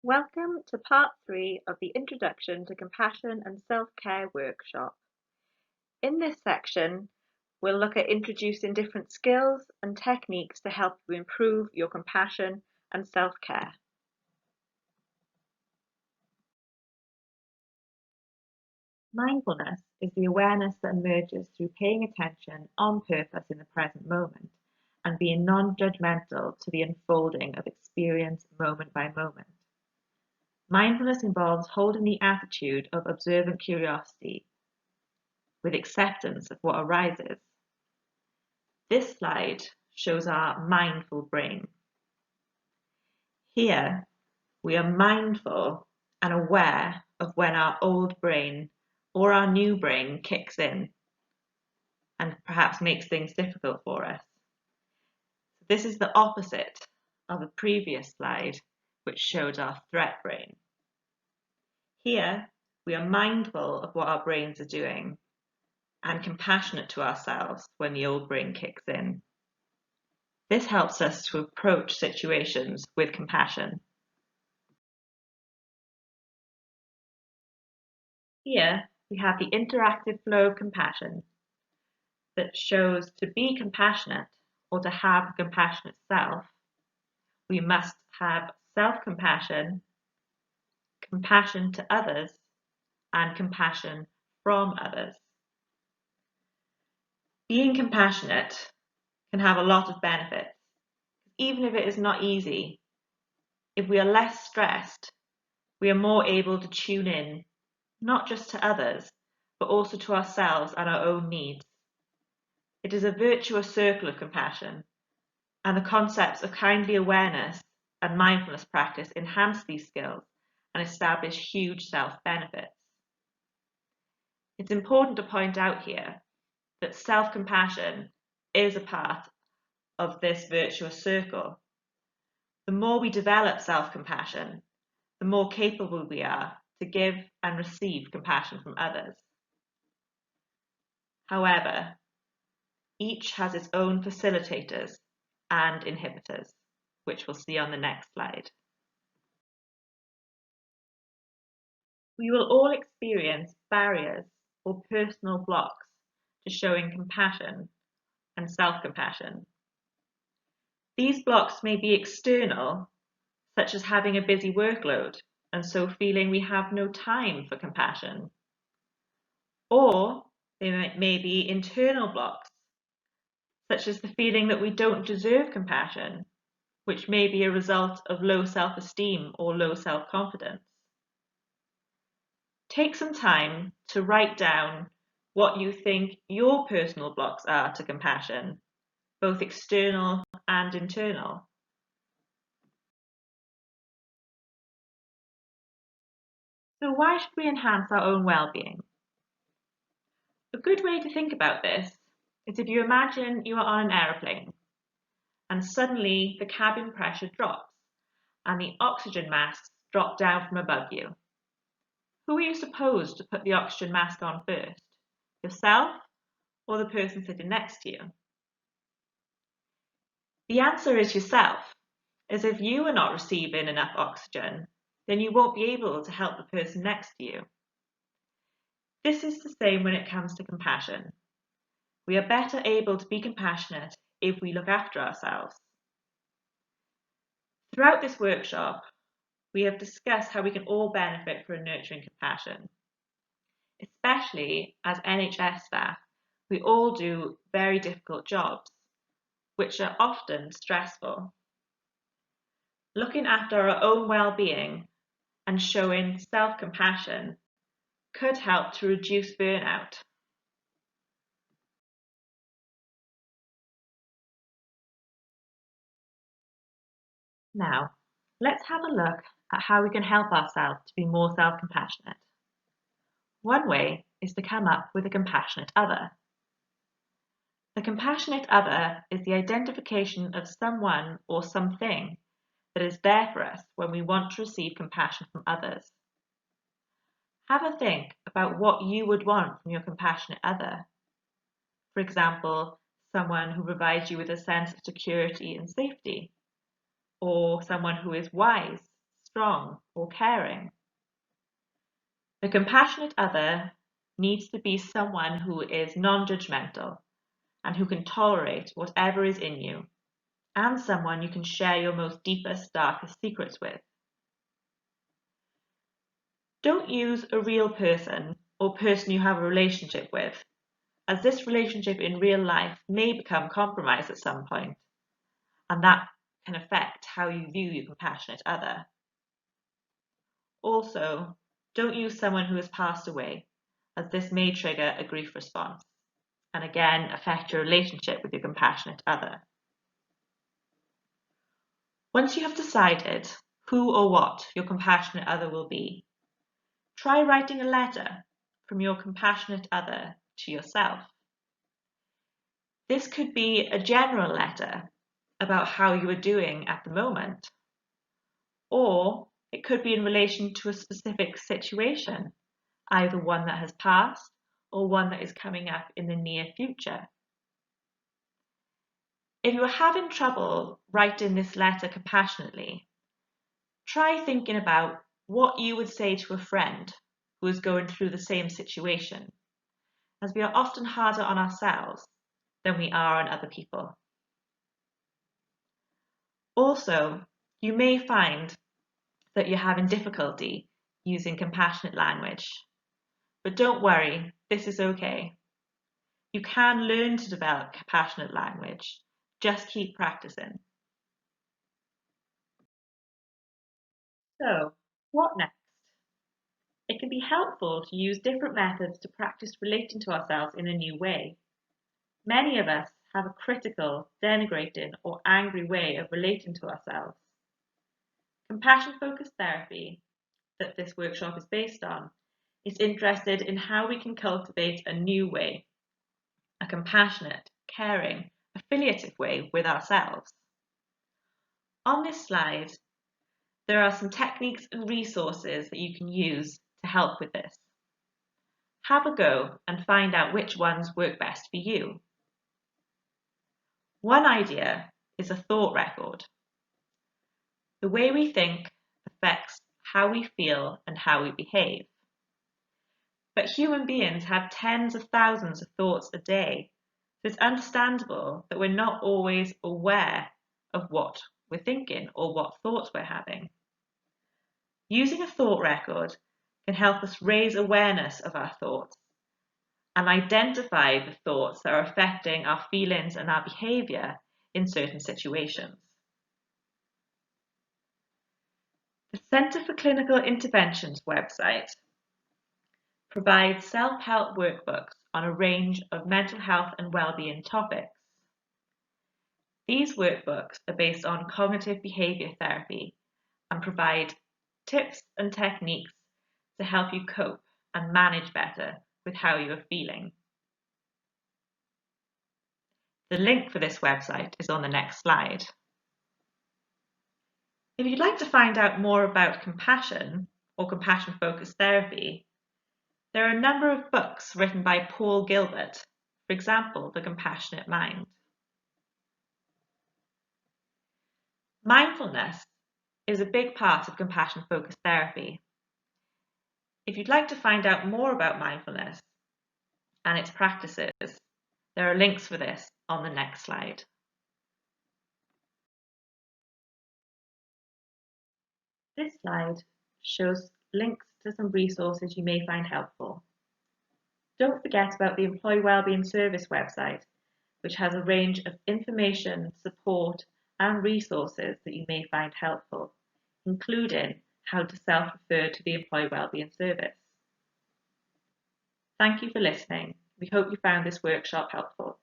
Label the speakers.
Speaker 1: Welcome to part 3 of the Introduction to Compassion and Self-Care workshop. In this section, we'll look at introducing different skills and techniques to help you improve your compassion and self-care. Mindfulness is the awareness that emerges through paying attention on purpose in the present moment and being non-judgmental to the unfolding of experience moment by moment. Mindfulness involves holding the attitude of observant curiosity with acceptance of what arises. This slide shows our mindful brain. Here, we are mindful and aware of when our old brain or our new brain kicks in and perhaps makes things difficult for us. This is the opposite of the previous slide, which showed our threat brain. Here, we are mindful of what our brains are doing and compassionate to ourselves when the old brain kicks in. This helps us to approach situations with compassion. Here we have the interactive flow of compassion that shows to be compassionate or to have a compassionate self, we must have self-compassion, compassion to others, and compassion from others. Being compassionate can have a lot of benefits. Even if it is not easy, if we are less stressed, we are more able to tune in, not just to others, but also to ourselves and our own needs. It is a virtuous circle of compassion, and the concepts of kindly awareness and mindfulness practice enhance these skills and establish huge self-benefits. It's important to point out here that self-compassion is a part of this virtuous circle. The more we develop self-compassion, the more capable we are to give and receive compassion from others. However, each has its own facilitators and inhibitors, which we'll see on the next slide. We will all experience barriers or personal blocks to showing compassion and self-compassion. These blocks may be external, such as having a busy workload and so feeling we have no time for compassion. Or they may be internal blocks, such as the feeling that we don't deserve compassion, which may be a result of low self-esteem or low self-confidence. Take some time to write down what you think your personal blocks are to compassion, both external and internal. So why should we enhance our own well-being? A good way to think about this is if you imagine you are on an aeroplane and suddenly the cabin pressure drops and the oxygen masks drop down from above you. Who are you supposed to put the oxygen mask on first? Yourself or the person sitting next to you? The answer is yourself, as if you are not receiving enough oxygen, then you won't be able to help the person next to you. This is the same when it comes to compassion. We are better able to be compassionate if we look after ourselves. Throughout this workshop, we have discussed how we can all benefit from nurturing compassion. Especially as NHS staff, we all do very difficult jobs, which are often stressful. Looking after our own well-being and showing self-compassion could help to reduce burnout. Now, let's have a look at how we can help ourselves to be more self-compassionate. One way is to come up with a compassionate other. The compassionate other is the identification of someone or something that is there for us when we want to receive compassion from others. Have a think about what you would want from your compassionate other. For example, someone who provides you with a sense of security and safety, or someone who is wise, strong or caring. The compassionate other needs to be someone who is non-judgmental and who can tolerate whatever is in you, and someone you can share your most deepest, darkest secrets with. Don't use a real person or person you have a relationship with, as this relationship in real life may become compromised at some point, and that can affect how you view your compassionate other. Also, don't use someone who has passed away, as this may trigger a grief response, and again affect your relationship with your compassionate other. Once you have decided who or what your compassionate other will be, try writing a letter from your compassionate other to yourself. This could be a general letter about how you are doing at the moment, or it could be in relation to a specific situation, either one that has passed or one that is coming up in the near future. If you are having trouble writing this letter compassionately, try thinking about what you would say to a friend who is going through the same situation, as we are often harder on ourselves than we are on other people. Also, you may find that you're having difficulty using compassionate language, but don't worry, this is okay. You can learn to develop compassionate language, just keep practicing. So, what next? It can be helpful to use different methods to practice relating to ourselves in a new way. Many of us have a critical, denigrating, or angry way of relating to ourselves. Compassion-focused therapy, that this workshop is based on, is interested in how we can cultivate a new way, a compassionate, caring, affiliative way with ourselves. On this slide, there are some techniques and resources that you can use to help with this. Have a go and find out which ones work best for you. One idea is a thought record. The way we think affects how we feel and how we behave. But human beings have tens of thousands of thoughts a day, so it's understandable that we're not always aware of what we're thinking or what thoughts we're having. Using a thought record can help us raise awareness of our thoughts and identify the thoughts that are affecting our feelings and our behaviour in certain situations. The Centre for Clinical Interventions website provides self-help workbooks on a range of mental health and wellbeing topics. These workbooks are based on cognitive behaviour therapy and provide tips and techniques to help you cope and manage better with how you are feeling. The link for this website is on the next slide. If you'd like to find out more about compassion or compassion-focused therapy, there are a number of books written by Paul Gilbert, for example, The Compassionate Mind. Mindfulness is a big part of compassion-focused therapy. If you'd like to find out more about mindfulness and its practices, there are links for this on the next slide. This slide shows links to some resources you may find helpful. Don't forget about the Employee Wellbeing Service website, which has a range of information, support and resources that you may find helpful, including how to self-refer to the Employee Wellbeing Service. Thank you for listening. We hope you found this workshop helpful.